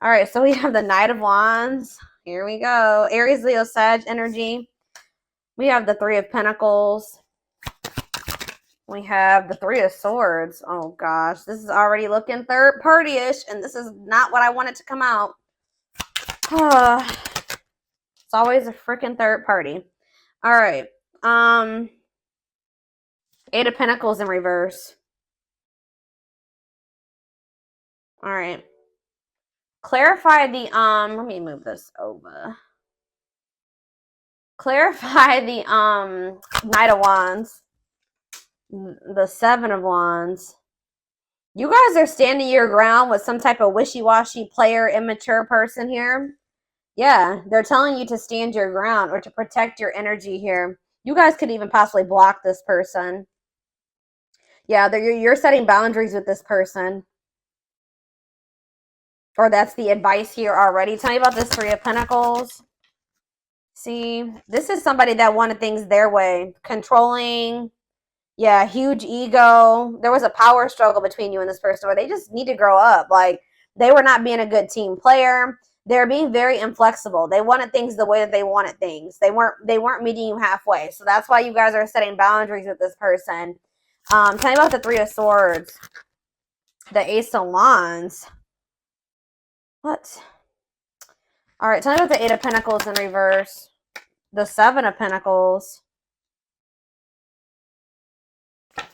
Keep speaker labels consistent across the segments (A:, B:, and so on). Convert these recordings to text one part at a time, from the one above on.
A: All right, so we have the Knight of Wands. Here we go. Aries, Leo, Sag energy. We have the Three of Pentacles. We have the Three of Swords. Oh gosh, this is already looking third party-ish, and this is not what I wanted to come out. It's always a freaking third party. All right. Eight of Pentacles in reverse. All right. Clarify the let me move this over. Clarify the Knight of Wands. The Seven of Wands. You guys are standing your ground with some type of wishy-washy player, immature person here. Yeah, they're telling you to stand your ground or to protect your energy here. You guys could even possibly block this person. Yeah, you're setting boundaries with this person. Or that's the advice here already. Tell me about this Three of Pentacles. See, this is somebody that wanted things their way. Controlling. Yeah, huge ego. There was a power struggle between you and this person where they just need to grow up. Like, they were not being a good team player. They're being very inflexible. They wanted things the way that they wanted things. They weren't meeting you halfway. So that's why you guys are setting boundaries with this person. Tell me about the Three of Swords. The Ace of Wands. What? All right, tell me about the Eight of Pentacles in reverse. The Seven of Pentacles. What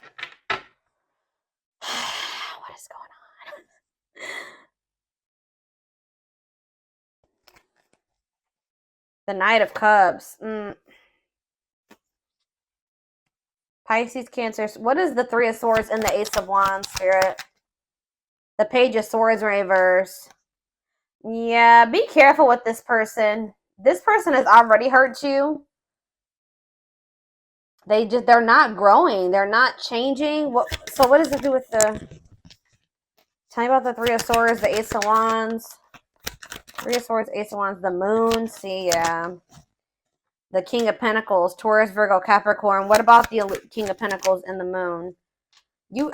A: is going on? The Knight of Cups. Pisces, Cancer. What is the Three of Swords and the Ace of Wands, Spirit? The Page of Swords in reverse. Yeah, be careful with this person. This person has already hurt you. They're not growing. They're not changing. So what does it do with the... Tell me about the Three of Swords, the Ace of Wands. Three of Swords, Ace of Wands, the Moon. See, yeah. The King of Pentacles, Taurus, Virgo, Capricorn. What about the King of Pentacles and the Moon?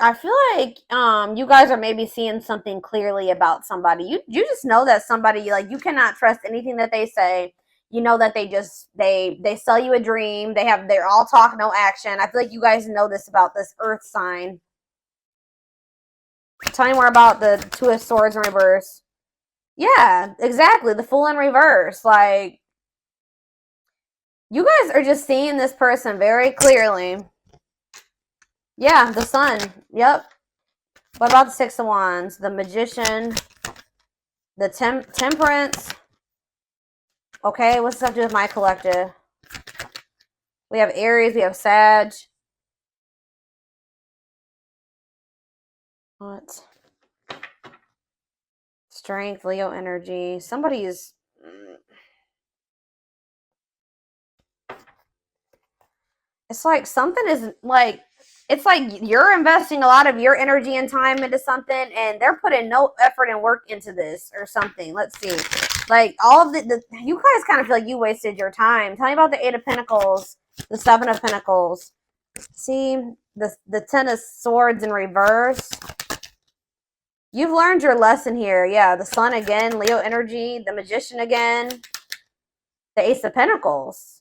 A: I feel like you guys are maybe seeing something clearly about somebody. You just know that somebody, like, you cannot trust anything that they say. You know that they sell you a dream. They're all talk, no action. I feel like you guys know this about this Earth sign. Tell me more about the Two of Swords in reverse. Yeah, exactly. The Fool in reverse. Like, you guys are just seeing this person very clearly. Yeah, the Sun. Yep. What about the Six of Wands? The Magician. The Temperance. Okay, what's this have to do with my collective? We have Aries. We have Sag. What? Strength, Leo energy. Somebody's... It's like something is like... It's like you're investing a lot of your energy and time into something, and they're putting no effort and work into this or something. Let's see. Like, all of you guys kind of feel like you wasted your time. Tell me about the Eight of Pentacles, the Seven of Pentacles. See, the Ten of Swords in reverse. You've learned your lesson here. Yeah, the Sun again, Leo energy, the Magician again, the Ace of Pentacles.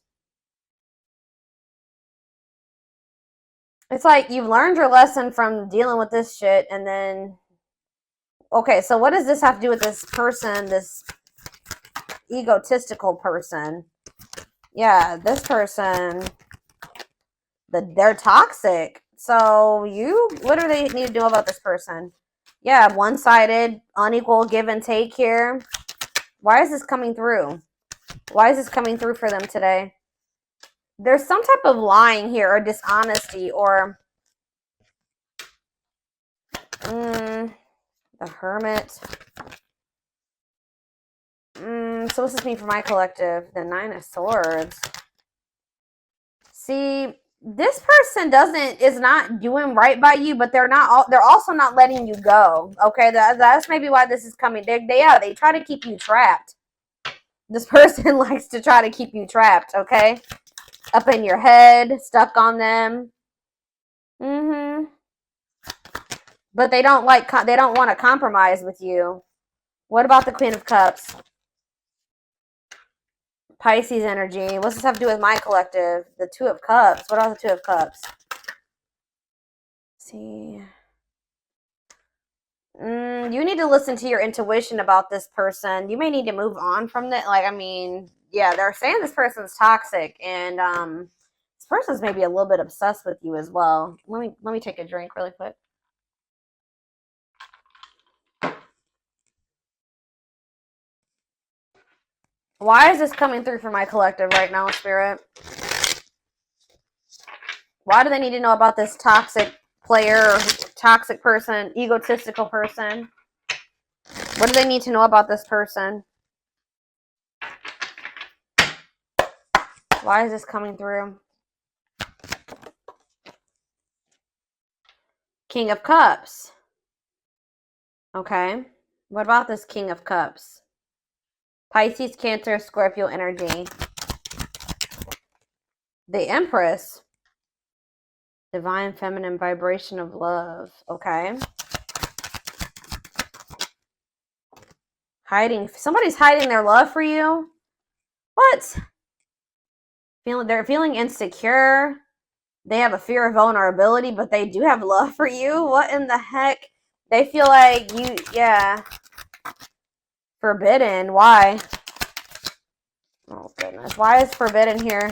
A: It's like you've learned your lesson from dealing with this shit, and then... Okay, so what does this have to do with this person, this egotistical person? Yeah, this person, they're toxic. So what do they need to do about this person? Yeah, one-sided, unequal give and take here. Why is this coming through? Why is this coming through for them today? There's some type of lying here or dishonesty or... the Hermit. So what's this mean for my collective? The Nine of Swords. See, this person is not doing right by you, but they're also not letting you go. Okay, that's maybe why this is coming. They try to keep you trapped. This person likes to try to keep you trapped, okay? Up in your head, stuck on them. But they don't want to compromise with you. What about the Queen of Cups? Pisces energy. What's this have to do with my collective? The Two of Cups. What are the Two of Cups? Let's see. You need to listen to your intuition about this person. You may need to move on from that. Like, I mean, yeah, they're saying this person's toxic, and this person's maybe a little bit obsessed with you as well. Let me take a drink really quick. Why is this coming through for my collective right now, Spirit? Why do they need to know about this toxic player, toxic person, egotistical person? What do they need to know about this person? Why is this coming through? King of Cups. Okay. What about this King of Cups? Pisces, Cancer, Scorpio energy. The Empress. Divine feminine vibration of love. Okay. Hiding. Somebody's hiding their love for you. What? They're feeling insecure. They have a fear of vulnerability, but they do have love for you. What in the heck? They feel like you, yeah. Forbidden. Why? Oh, goodness. Why is forbidden here?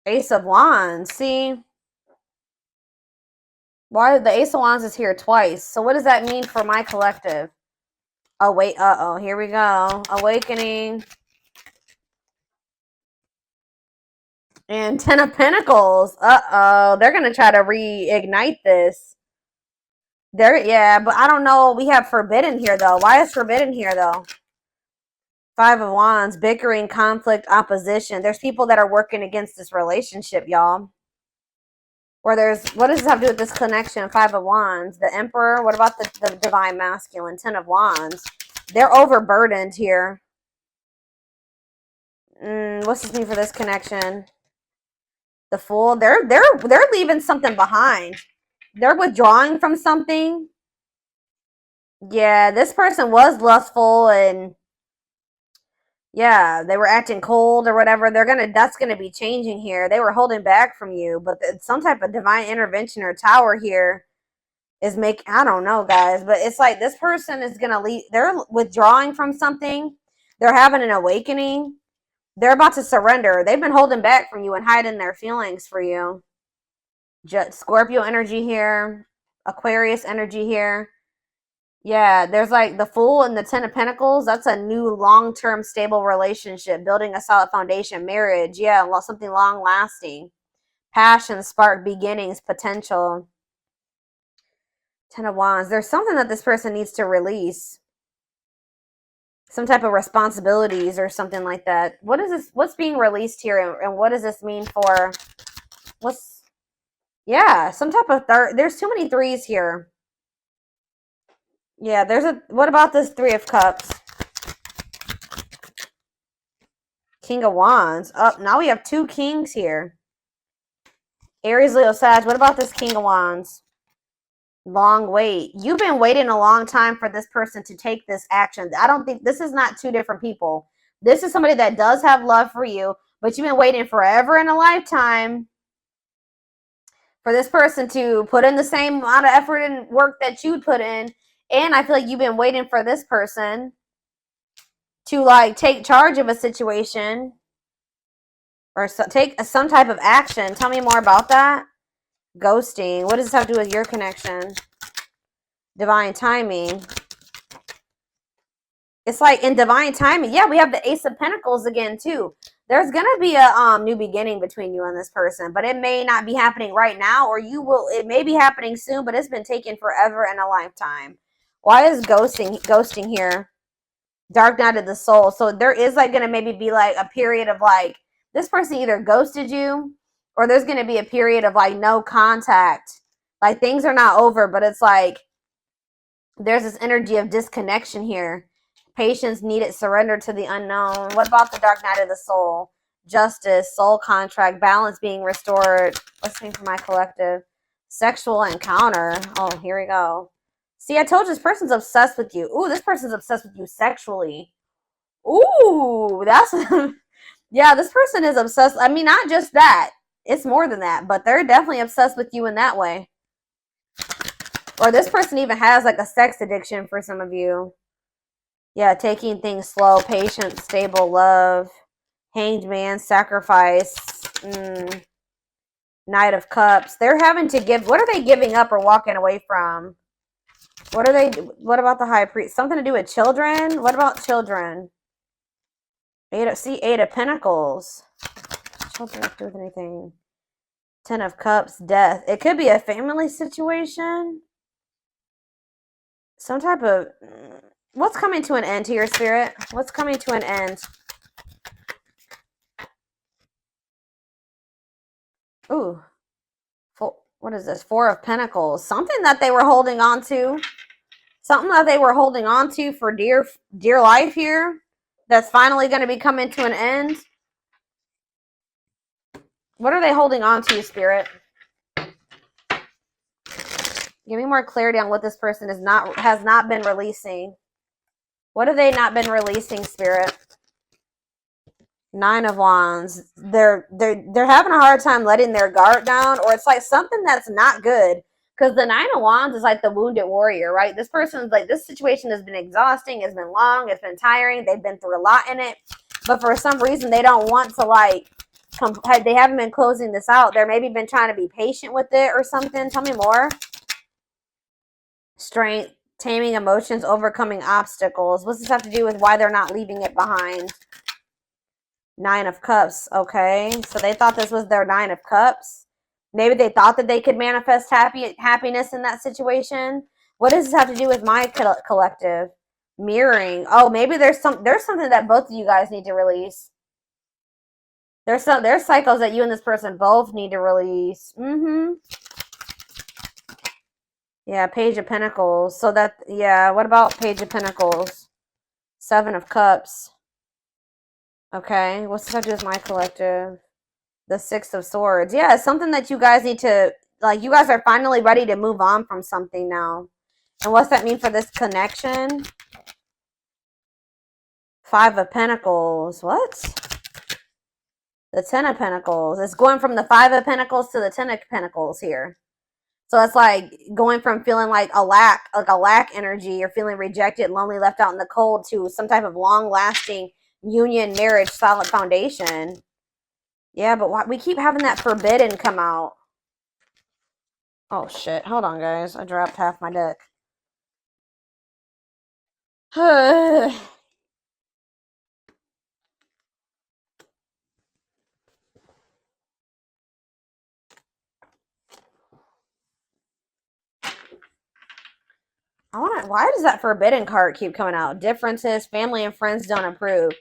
A: Ace of Wands. See? Why the Ace of Wands is here twice. So what does that mean for my collective? Oh, wait. Uh-oh. Here we go. Awakening. And Ten of Pentacles. Uh-oh. They're going to try to reignite this. Yeah, but I don't know. We have forbidden here, though. Why is forbidden here, though? Five of Wands. Bickering, conflict, opposition. There's people that are working against this relationship, y'all. Or there's, what does this have to do with this connection? Five of Wands. The Emperor. What about the Divine Masculine? Ten of Wands. They're overburdened here. What's this mean for this connection? The Fool. They're leaving something behind. They're withdrawing from something. Yeah, this person was lustful and yeah, they were acting cold or whatever. That's gonna be changing here. They were holding back from you, but some type of divine intervention or tower here is I don't know, guys, but it's like this person is gonna leave. They're withdrawing from something. They're having an awakening. They're about to surrender. They've been holding back from you and hiding their feelings for you. Scorpio energy here. Aquarius energy here. Yeah, there's like the Fool and the Ten of Pentacles. That's a new long-term stable relationship. Building a solid foundation. Marriage. Yeah, something long-lasting. Passion, spark, beginnings, potential. Ten of Wands. There's something that this person needs to release. Some type of responsibilities or something like that. What is this? What's being released here? And what does this mean for... Yeah, some type of there's too many threes here. Yeah, what about this Three of Cups? King of Wands. Now we have two kings here. Aries, Leo, Sag. What about this King of Wands? Long wait. You've been waiting a long time for this person to take this action. I don't think this is not two different people. This is somebody that does have love for you, but you've been waiting forever in a lifetime for this person to put in the same amount of effort and work that you'd put in. And I feel like you've been waiting for this person to like take charge of a situation or take some type of action. Tell me more about that. Ghosting. What does this have to do with your connection? Divine timing. It's like in divine timing. Yeah, we have the Ace of Pentacles again too. There's going to be a new beginning between you and this person, but it may not be happening right now, or it may be happening soon, but it's been taken forever and a lifetime. Why is ghosting here? Dark night of the soul. So there is like going to maybe be like a period of like, this person either ghosted you, or there's going to be a period of like no contact. Like things are not over, but it's like there's this energy of disconnection here. Patience needed, surrender to the unknown. What about the dark night of the soul? Justice, soul contract, balance being restored. Let's see for my collective. Sexual encounter. Oh, here we go. See, I told you this person's obsessed with you. Ooh, this person's obsessed with you sexually. Ooh, that's yeah, this person is obsessed. I mean, not just that. It's more than that, but they're definitely obsessed with you in that way. Or this person even has like a sex addiction for some of you. Yeah, taking things slow, patient, stable love, hanged man, sacrifice, Knight of Cups. They're having to give, what are they giving up or walking away from? What about the High Priest? Something to do with children? What about children? Eight of Pentacles. Children have to do with anything. 10 of Cups, death. It could be a family situation. Some type of, what's coming to an end here, Spirit? What's coming to an end? Ooh. What is this? 4 of Pentacles. Something that they were holding on to. Something that they were holding on to for dear life here. That's finally going to be coming to an end. What are they holding on to, Spirit? Give me more clarity on what this person has not been releasing. What have they not been releasing, Spirit? 9 of Wands. They're having a hard time letting their guard down, or it's like something that's not good. Because the 9 of Wands is like the wounded warrior, right? This person's like, this situation has been exhausting, it's been long, it's been tiring, they've been through a lot in it. But for some reason, they don't want to like, they haven't been closing this out. They're maybe been trying to be patient with it or something. Tell me more. Strength, taming emotions, overcoming obstacles. What's this have to do with why they're not leaving it behind? 9 of Cups. Okay, so they thought this was their 9 of Cups. Maybe they thought that they could manifest happiness in that situation. What does this have to do with my collective? Mirroring. Oh, maybe there's something that both of you guys need to release. There's cycles that you and this person both need to release. Yeah, Page of Pentacles. So that, yeah, what about Page of Pentacles? 7 of Cups. Okay, what's this have to do with my collective? The 6 of Swords. Yeah, it's something that you guys need to, like, you guys are finally ready to move on from something now. And what's that mean for this connection? 5 of Pentacles. What? The 10 of Pentacles. It's going from the 5 of Pentacles to the 10 of Pentacles here. So it's like going from feeling like a lack energy, or feeling rejected, lonely, left out in the cold, to some type of long-lasting union, marriage, solid foundation. Yeah, but we keep having that forbidden come out. Oh, shit. Hold on, guys. I dropped half my deck. Why does that forbidden card keep coming out? Differences, family and friends don't approve.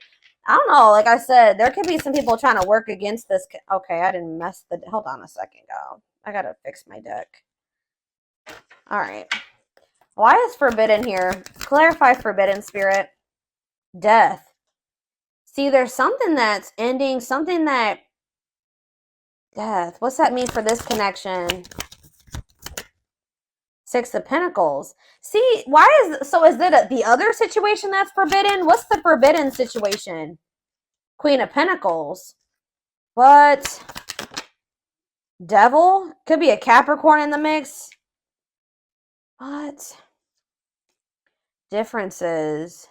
A: I don't know. Like I said, there could be some people trying to work against this. Okay, I didn't mess the... Hold on a second, y'all. I gotta fix my deck. All right. Why is forbidden here? Clarify forbidden, Spirit. Death. See, there's something that's ending, something that... Death. What's that mean for this connection? 6 of Pentacles. See, is it the other situation that's forbidden? What's the forbidden situation? Queen of Pentacles. What? Devil? Could be a Capricorn in the mix. What? Differences.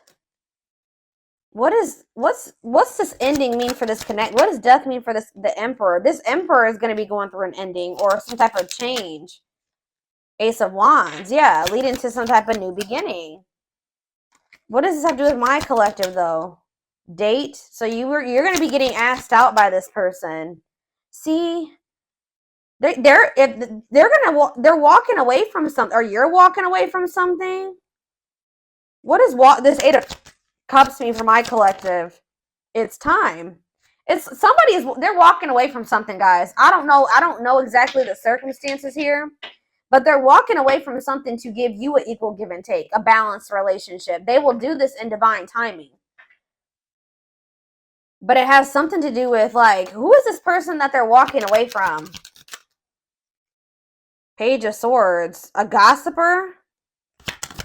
A: What's this ending mean for this connect? What does death mean for the Emperor? This Emperor is going to be going through an ending or some type of change. Ace of Wands. Yeah, leading to some type of new beginning. What does this have to do with my collective, though? Date. So you're going to be getting asked out by this person. See, they're walking away from something, or you're walking away from something. What does this 8 of Cups mean for my collective? It's time. They're walking away from something, guys. I don't know exactly the circumstances here, but they're walking away from something to give you an equal give and take, a balanced relationship. They will do this in divine timing. But it has something to do with, like, who is this person that they're walking away from? Page of Swords. A gossiper?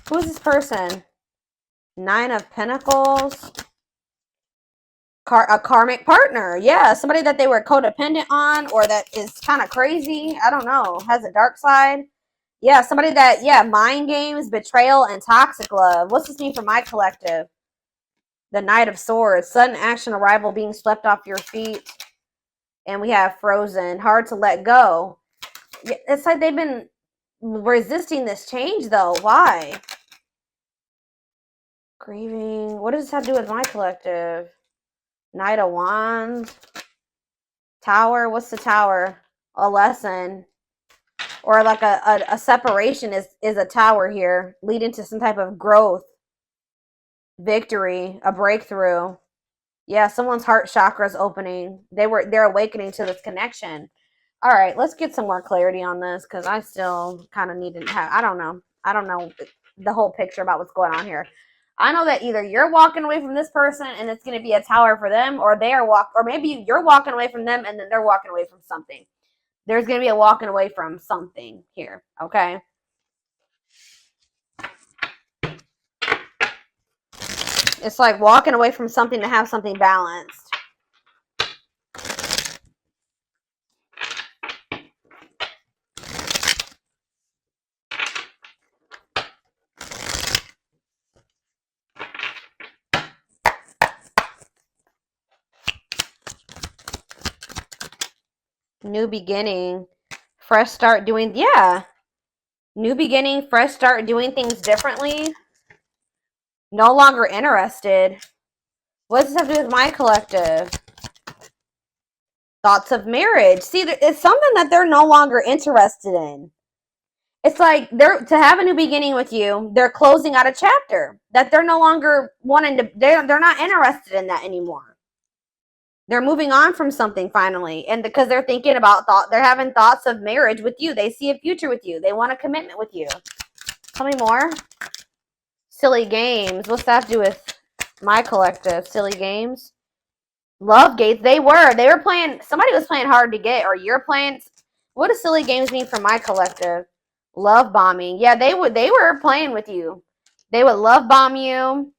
A: Who is this person? 9 of Pentacles. A karmic partner. Yeah, somebody that they were codependent on or that is kind of crazy. I don't know. Has a dark side. Yeah, somebody that, yeah, mind games, betrayal, and toxic love. What's this mean for my collective? The Knight of Swords. Sudden action, arrival, being swept off your feet. And we have frozen. Hard to let go. It's like they've been resisting this change, though. Why? Grieving. What does this have to do with my collective? Knight of Wands. Tower. What's the tower? A lesson. Or like a separation is a tower here. Leading to some type of growth. Victory. A breakthrough. Yeah, someone's heart chakra is opening. They're awakening to this connection. All right, let's get some more clarity on this because I still kind of need to have. I don't know the whole picture about what's going on here. I know that either you're walking away from this person and it's going to be a tower for them, or or maybe you're walking away from them and then they're walking away from something. There's going to be a walking away from something here. Okay. It's like walking away from something to have something balanced. New beginning, fresh start doing, yeah. New beginning, fresh start doing things differently. No longer interested. What does this have to do with my collective? Thoughts of marriage. See, it's something that they're no longer interested in. It's like to have a new beginning with you, they're closing out a chapter that they're no longer wanting to, they're not interested in that anymore. They're moving on from something finally. And because they're thinking about they're having thoughts of marriage with you. They see a future with you. They want a commitment with you. Tell me more. Silly games. What's that to do with my collective? Silly games. Love gates. They were playing, somebody was playing hard to get, or you're playing. What does silly games mean for my collective? Love bombing. Yeah, they were playing with you. They would love bomb you.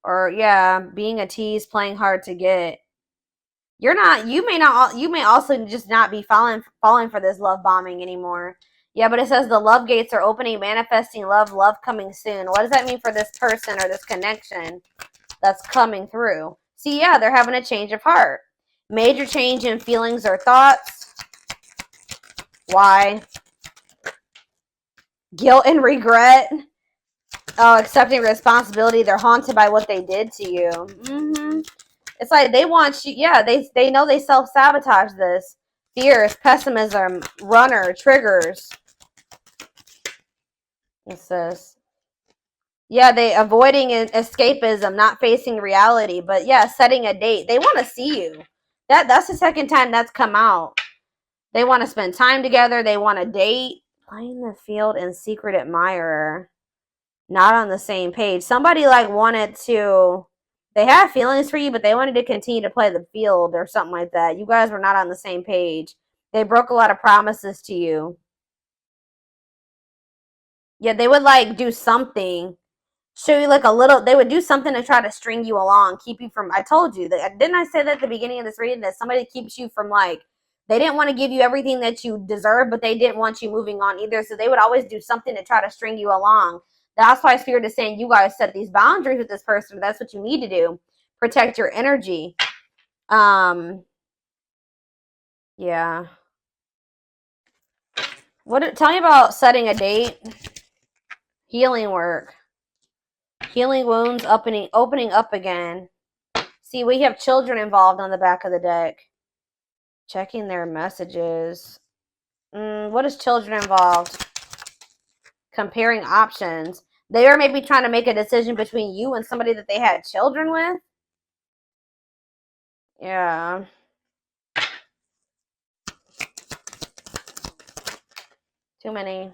A: Or yeah, being a tease, playing hard to get. You may also just not be falling for this love bombing anymore. Yeah, but it says the love gates are opening, manifesting love coming soon. What does that mean for this person or this connection that's coming through? See, yeah, they're having a change of heart. Major change in feelings or thoughts. Why? Guilt and regret. Oh, accepting responsibility. They're haunted by what they did to you. It's like they want you. Yeah, they know they self-sabotage this. Fears, pessimism, runner, triggers. What's this? Yeah, they avoiding escapism, not facing reality. But yeah, setting a date. They want to see you. That's the second time that's come out. They want to spend time together. They want to date. Playing the field and secret admirer. Not on the same page. Somebody like wanted to, they have feelings for you, but they wanted to continue to play the field or something like that. You guys were not on the same page. They broke a lot of promises to you. Yeah, they would like do something, show you like a little, they would do something to try to string you along, keep you from, I told you that, didn't I say that at the beginning of this reading, that somebody keeps you from like, they didn't want to give you everything that you deserve, but they didn't want you moving on either. So they would always do something to try to string you along. That's why Spirit is saying you guys set these boundaries with this person. That's what you need to do. Protect your energy. Yeah. Tell me about setting a date. Healing work. Healing wounds, opening up again. See, we have children involved on the back of the deck. Checking their messages. What is children involved? Comparing options. They are maybe trying to make a decision between you and somebody that they had children with. Yeah. Too many.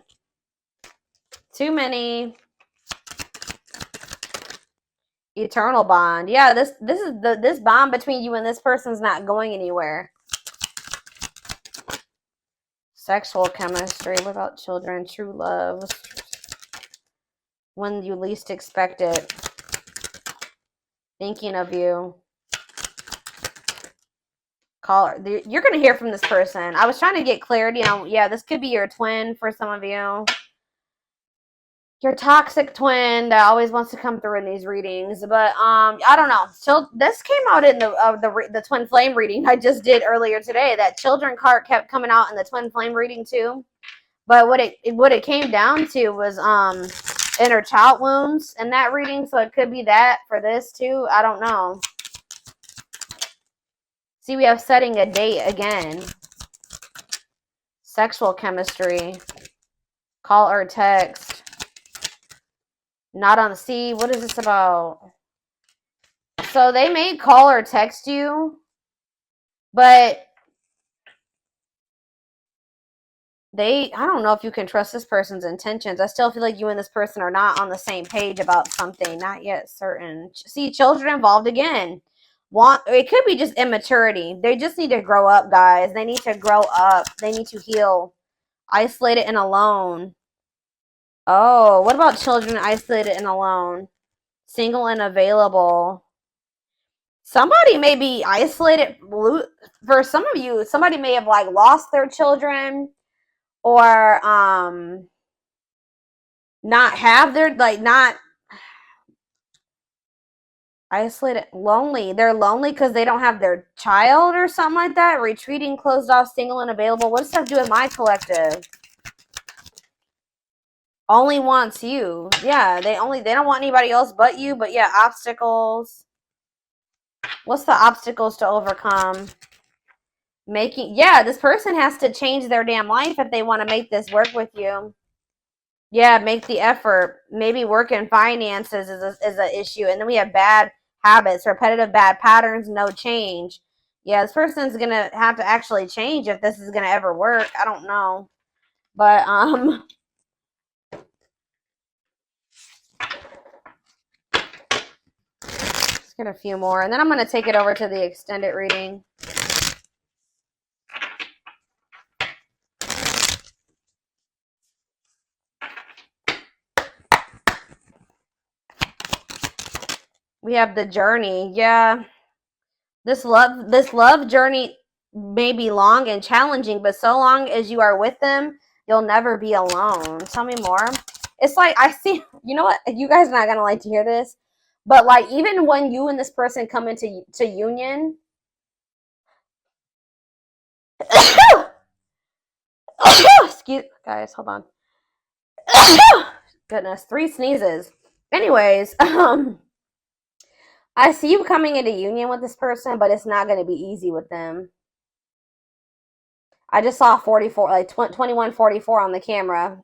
A: Eternal bond. Yeah, this bond between you and this person's not going anywhere. Sexual chemistry. What about children? True love. when you least expect it. Thinking of you. You're going to hear from this person. I was trying to get clarity on, yeah, this could be your twin for some of you. Your toxic twin that always wants to come through in these readings. But I don't know. So this came out in the twin flame reading I just did earlier today. That children card kept coming out in the twin flame reading too. But what it came down to was inner child wounds in that reading. So it could be that for this too. I don't know. See, we have setting a date again. Sexual chemistry. Call or text. Not on the sea. What is this about? So they may call or text you, but I don't know if you can trust this person's intentions. I still feel like you and this person are not on the same page about something. Not yet certain. See, children involved again. It could be just immaturity. They just need to grow up, guys. They need to grow up. They need to heal. Isolated and alone. Oh, what about children isolated and alone? Single and available. Somebody may be isolated. For some of you, somebody may have like lost their children, or not have their, like, not isolated, lonely. They're lonely because they don't have their child or something like that. Retreating, closed off, single and available. What does that have to do with my collective? Only wants you. Yeah, they don't want anybody else but you. But yeah, obstacles. What's the obstacles to overcome? This person has to change their damn life if they want to make this work with you. Yeah, make the effort. Maybe work in finances is an issue. And then we have bad habits, repetitive bad patterns, no change. Yeah, this person's going to have to actually change if this is going to ever work. I don't know. But, let's get a few more. And then I'm going to take it over to the extended reading. We have the journey. Yeah. This love journey may be long and challenging, but so long as you are with them, you'll never be alone. Tell me more. It's like, I see, you know what? You guys are not going to like to hear this, but like, even when you and this person come into union, excuse, guys, hold on. Goodness, 3 sneezes. Anyways, I see you coming into union with this person, but it's not going to be easy with them. I just saw 44, like 2144 on the camera.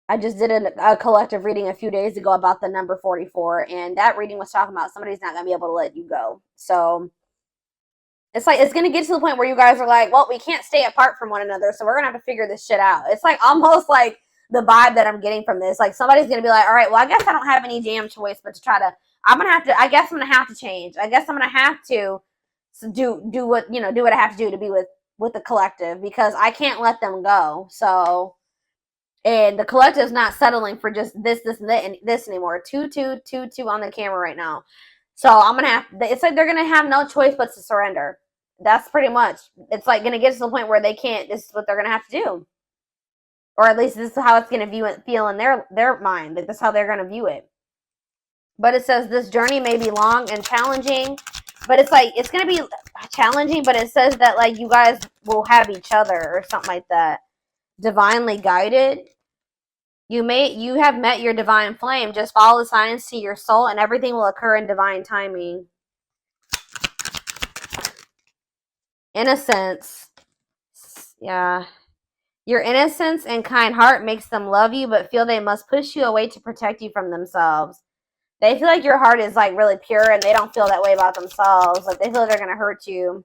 A: I just did a collective reading a few days ago about the number 44, and that reading was talking about somebody's not going to be able to let you go. So it's like, it's going to get to the point where you guys are like, well, we can't stay apart from one another, so we're going to have to figure this shit out. It's like almost like the vibe that I'm getting from this. Like, somebody's going to be like, all right, well, I guess I don't have any damn choice but to try to, I guess I'm going to have to change. I guess I'm going to have to do what, do what I have to do to be with the collective, because I can't let them go. So, and the collective's not settling for just this and this anymore. 2 2 2 2 on the camera right now. So I'm gonna have, it's like they're gonna have no choice but to surrender. That's pretty much, it's like gonna get to the point where they can't, this is what they're gonna have to do. Or at least this is how it's gonna feel in their mind. Like, this is how they're gonna view it. But it says this journey may be long and challenging, but it's like, it's gonna be challenging, but it says that like you guys will have each other or something like that. Divinely guided. You have met your divine flame. Just follow the signs to your soul, and everything will occur in divine timing. Innocence. Yeah. Your innocence and kind heart makes them love you, but feel they must push you away to protect you from themselves. They feel like your heart is like really pure, and they don't feel that way about themselves. Like, they feel they're going to hurt you.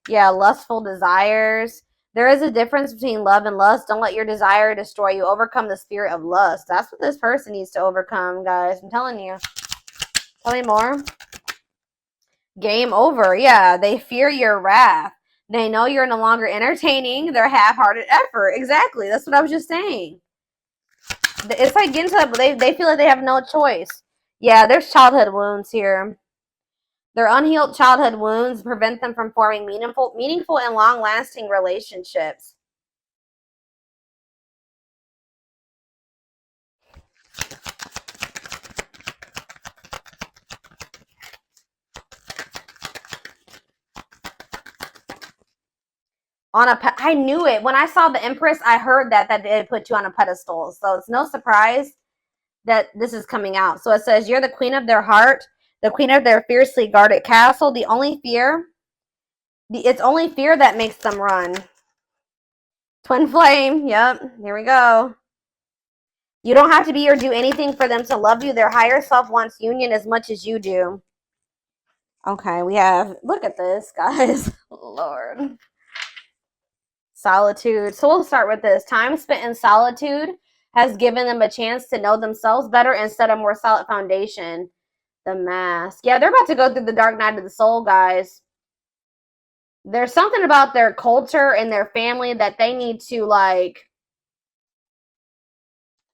A: Yeah, lustful desires. There is a difference between love and lust. Don't let your desire destroy you. Overcome the spirit of lust. That's what this person needs to overcome, guys. I'm telling you. Tell me more. Game over. Yeah, they fear your wrath. They know you're no longer entertaining their half-hearted effort. Exactly. That's what I was just saying. It's like getting to that, they feel like they have no choice. Yeah, there's childhood wounds here. Their unhealed childhood wounds prevent them from forming meaningful and long-lasting relationships. I knew it. When I saw the Empress, I heard that it put you on a pedestal. So it's no surprise that this is coming out. So it says, you're the queen of their heart, the queen of their fiercely guarded castle. It's only fear that makes them run. Twin flame. Yep. Here we go. You don't have to be or do anything for them to love you. Their higher self wants union as much as you do. Okay, we have, look at this, guys. Lord. Solitude. So we'll start with this. Time spent in solitude has given them a chance to know themselves better and set a more solid foundation. The Mask. Yeah, they're about to go through the dark night of the soul, guys. There's something about their culture and their family that they need to, like,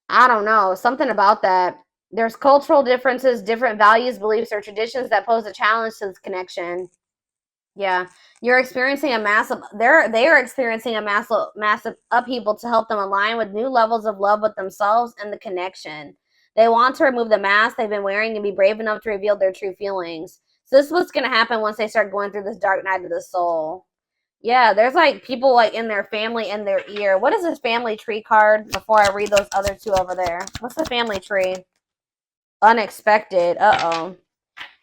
A: I don't know, something about that. There's cultural differences, different values, beliefs, or traditions that pose a challenge to this connection. Yeah, you're experiencing a massive. They are experiencing a massive upheaval to help them align with new levels of love with themselves and the connection. They want to remove the mask they've been wearing and be brave enough to reveal their true feelings. So this is what's going to happen once they start going through this dark night of the soul. Yeah, there's like people like in their family in their ear. What is this family tree card? Before I read those other two over there, what's the family tree? Unexpected. Uh-oh.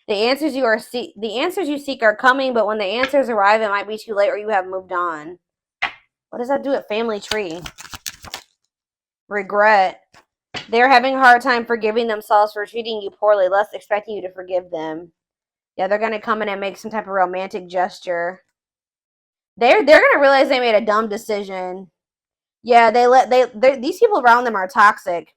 A: The answers you seek are coming, but when the answers arrive, it might be too late or you have moved on. What does that do at family tree? Regret. They're having a hard time forgiving themselves for treating you poorly, less expecting you to forgive them. Yeah, they're gonna come in and make some type of romantic gesture. They're gonna realize they made a dumb decision. Yeah, these people around them are toxic.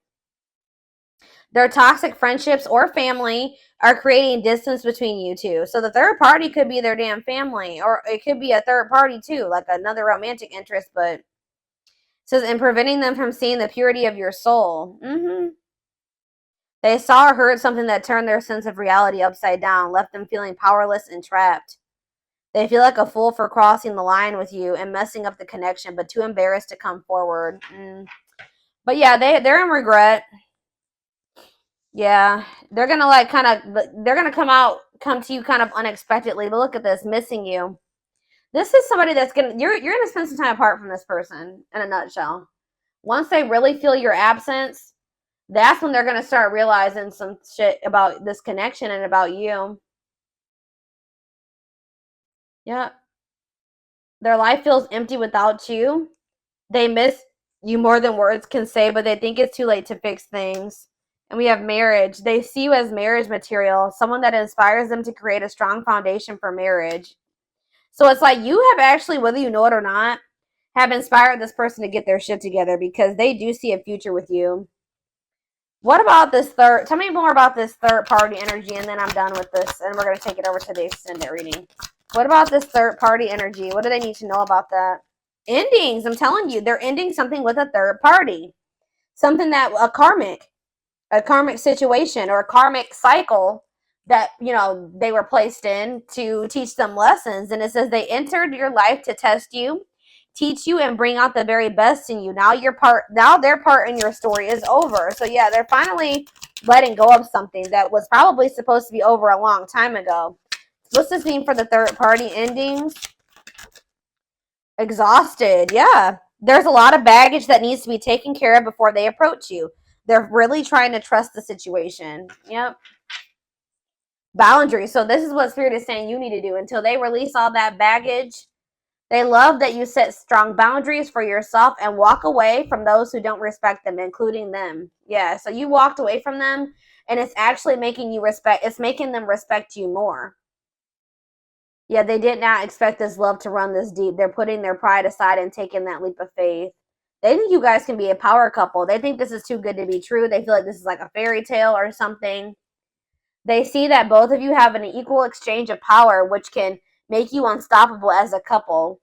A: Their toxic friendships or family are creating distance between you two. So the third party could be their damn family, or it could be a third party too, like another romantic interest, but it says, and preventing them from seeing the purity of your soul. They saw or heard something that turned their sense of reality upside down, left them feeling powerless and trapped. They feel like a fool for crossing the line with you and messing up the connection, but too embarrassed to come forward. But yeah, they're in regret. Yeah, they're gonna like they're gonna come to you kind of unexpectedly. But look at this, missing you. This is somebody that's you're gonna spend some time apart from this person. In a nutshell, once they really feel your absence, that's when they're gonna start realizing some shit about this connection and about you. Yeah, their life feels empty without you. They miss you more than words can say, but they think it's too late to fix things. And we have marriage. They see you as marriage material, someone that inspires them to create a strong foundation for marriage. So it's like you have actually, whether you know it or not, have inspired this person to get their shit together because they do see a future with you. What about this third? Tell me more about this third party energy, and then I'm done with this, and we're going to take it over to the extended reading. What about this third party energy? What do they need to know about that? Endings. I'm telling you, they're ending something with a third party. Something that a karmic situation or a karmic cycle that, you know, they were placed in to teach them lessons. And it says they entered your life to test you, teach you, and bring out the very best in you. Now their part in your story is over. So yeah, they're finally letting go of something that was probably supposed to be over a long time ago. What's this mean for the third party endings? Exhausted. Yeah. There's a lot of baggage that needs to be taken care of before they approach you. They're really trying to trust the situation. Yep. Boundaries. So this is what Spirit is saying you need to do until they release all that baggage. They love that you set strong boundaries for yourself and walk away from those who don't respect them, including them. Yeah. So you walked away from them, and it's actually making them respect you more. Yeah, they did not expect this love to run this deep. They're putting their pride aside and taking that leap of faith. They think you guys can be a power couple. They think this is too good to be true. They feel like this is like a fairy tale or something. They see that both of you have an equal exchange of power, which can make you unstoppable as a couple.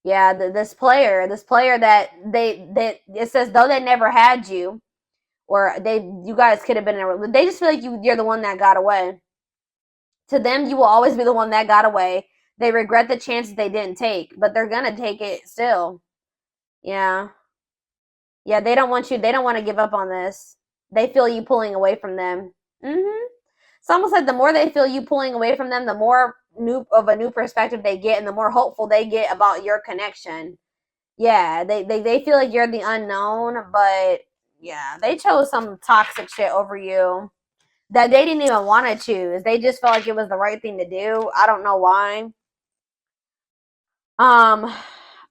A: Yeah, this player that it says though they never had you, or you guys could have been in a, they just feel like you're the one that got away. To them, you will always be the one that got away. They regret the chances they didn't take, but they're gonna take it still. Yeah. Yeah, they don't want you, they don't want to give up on this. They feel you pulling away from them. It's almost like the more they feel you pulling away from them, the more new perspective they get and the more hopeful they get about your connection. Yeah, they feel like you're the unknown, but yeah, they chose some toxic shit over you that they didn't even want to choose. They just felt like it was the right thing to do. I don't know why. Um,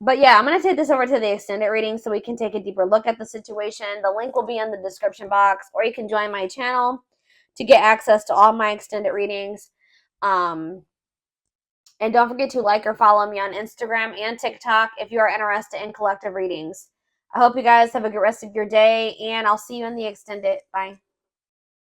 A: but yeah, I'm gonna take this over to the extended reading so we can take a deeper look at the situation. The link will be in the description box, or you can join my channel to get access to all my extended readings. Um, and don't forget to like or follow me on Instagram and TikTok if you are interested in collective readings. I hope you guys have a good rest of your day, and I'll see you in the extended. Bye.